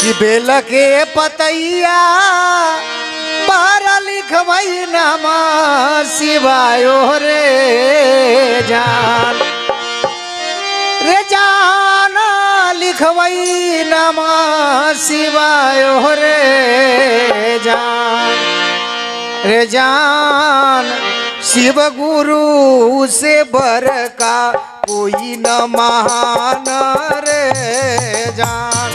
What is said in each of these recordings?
कि बेल के पतैया पर लिखवई नामा शिवायो रे जान लिखवई नामा शिवायो रे जान शिव गुरु से बर का कोई न महान रे जान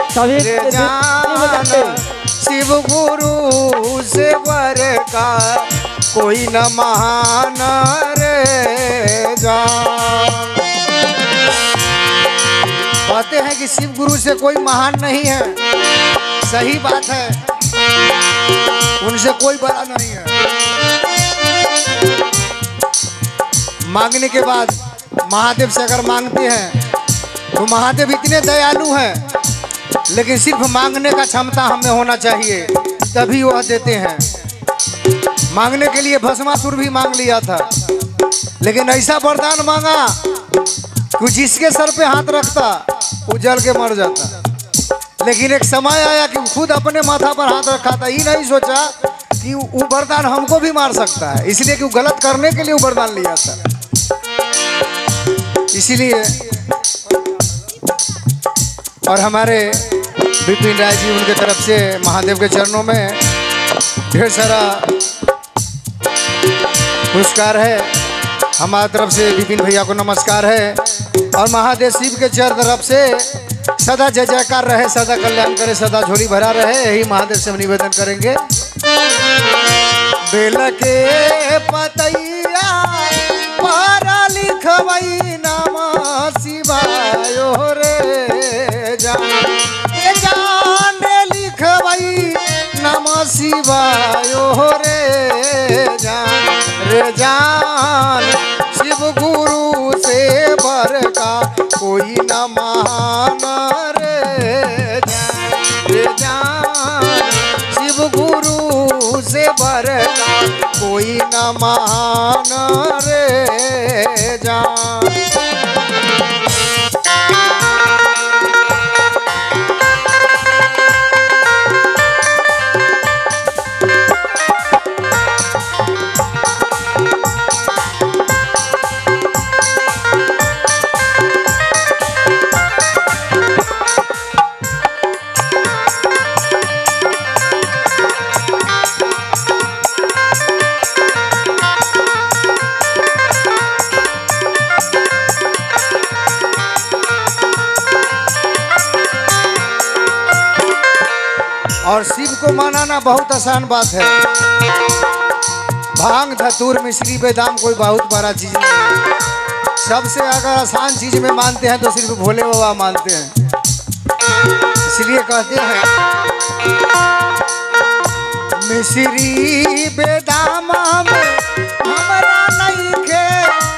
शिव गुरु से बर का कोई न महान रे जान। कहते हैं कि शिव गुरु से कोई महान नहीं है, सही बात है, उनसे कोई बड़ा नहीं है। मांगने के बाद महादेव से अगर मांगते हैं तो महादेव इतने दयालु हैं, लेकिन सिर्फ मांगने का क्षमता हमें होना चाहिए तभी वह देते हैं। मांगने के लिए भस्मासुर भी मांग लिया था, लेकिन ऐसा वरदान मांगा कि जिसके सर पे हाथ रखता वो जल के मर जाता। लेकिन एक समय आया कि खुद अपने माथा पर हाथ रखा था, ये नहीं सोचा कि वो वरदान हमको भी मार सकता है, इसलिए कि वो गलत करने के लिए वो वरदान लिया था। इसीलिए और हमारे विपिन राय जी, उनके तरफ से महादेव के चरणों में ढेर सारा पुरस्कार है। हमारी तरफ से विपिन भैया को नमस्कार है और महादेव शिव के चरण तरफ से सदा जय जयकार रहे, सदा कल्याण करे, सदा झोली भरा रहे, यही महादेव से हम निवेदन करेंगे। बेल के पतैया पर लिखवई नामा शिवायो रे जान लिखवई नामा शिवायो रे जान शिव गुरु से बर का कोई न महान रे जान शिव गुरु से बर का कोई न महान रे जान। और शिव को मनाना बहुत आसान बात है। भांग धतूर मिश्री बेदाम कोई बहुत बड़ा चीज नहीं है। सबसे अगर आसान चीज में मानते हैं तो सिर्फ भोले बाबा मानते हैं। इसलिए कहते हैं मिश्री बेदाम में हमरा नहीं के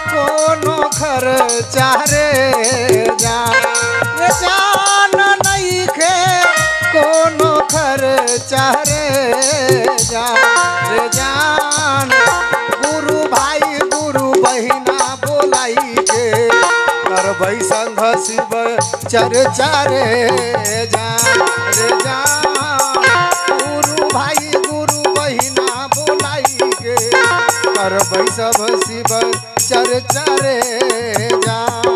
कोनो खर्चा रे जान नहीं के कोनो खर्चा रे जान गुरु भाई गुरु बहिना बोलाई के करबै संघ शिव चर्चा रे जान गुरु भाई गुरु बहिना बोलाई के करबै सब शिव चर्चा रे जान।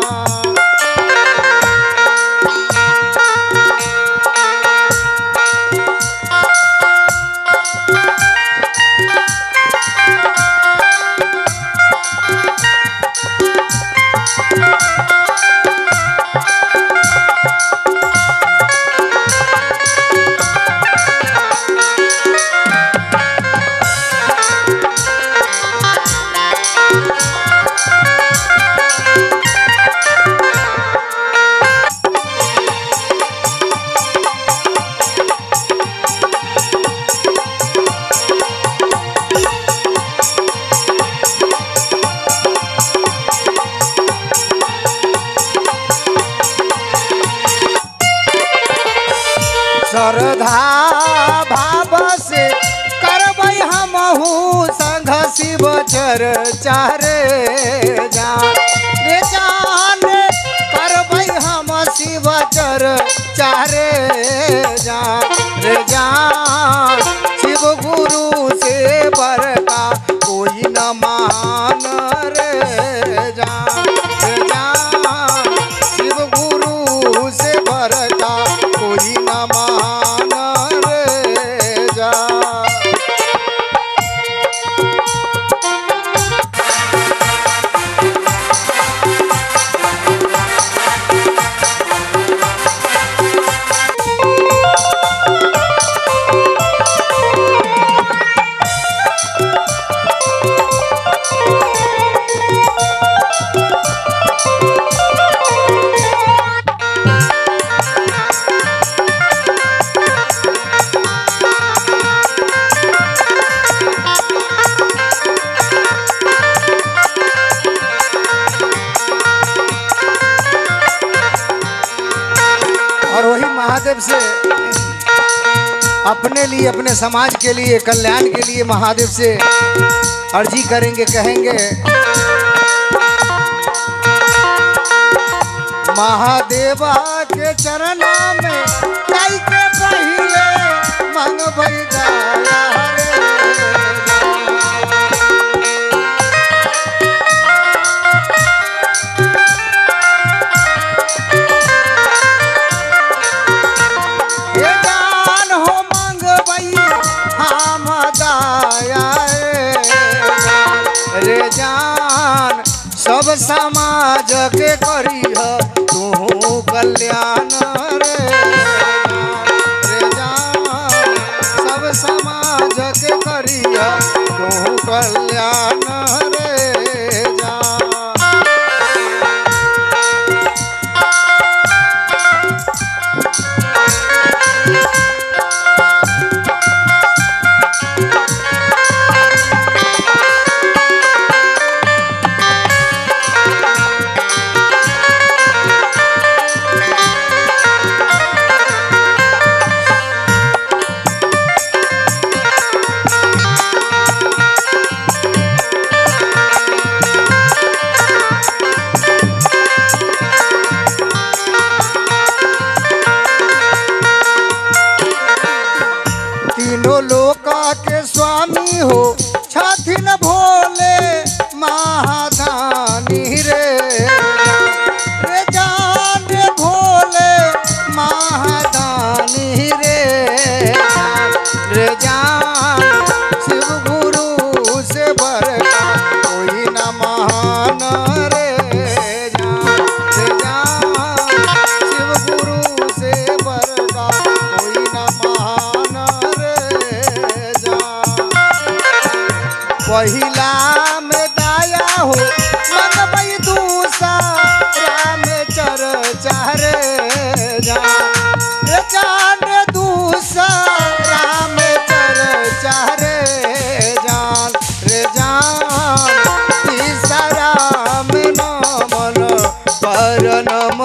श्रद्धा भाव से करबै हमहू संघ शिव चर्चा रे जान करबै हम शिव चर्चा रे जान। महादेव से अपने लिए, अपने समाज के लिए, कल्याण के लिए महादेव से अर्जी करेंगे, कहेंगे महादेवा के चरण में जाई के पहिले मंगबई दया रे। रे जान सब समाज के करिह तू कल्याण रे। रे जान सब समाज के करिह तू कल्याण रे जान। तीनों लोका के स्वामी हो छथिन भोले महादानी रे। रे जान रे भोले महादानी रे। रे जान शिव गुरु से बड़का कोई न महान रे जान। रे जान शिव गुरु से बड़का कोई न महान। पहिला में दाया हो मंगबई दूसरा में चर्चा रे जान। रे जान रे दूसरा में चर्चा रे जान। रे जान तीसरा में नमन पर नम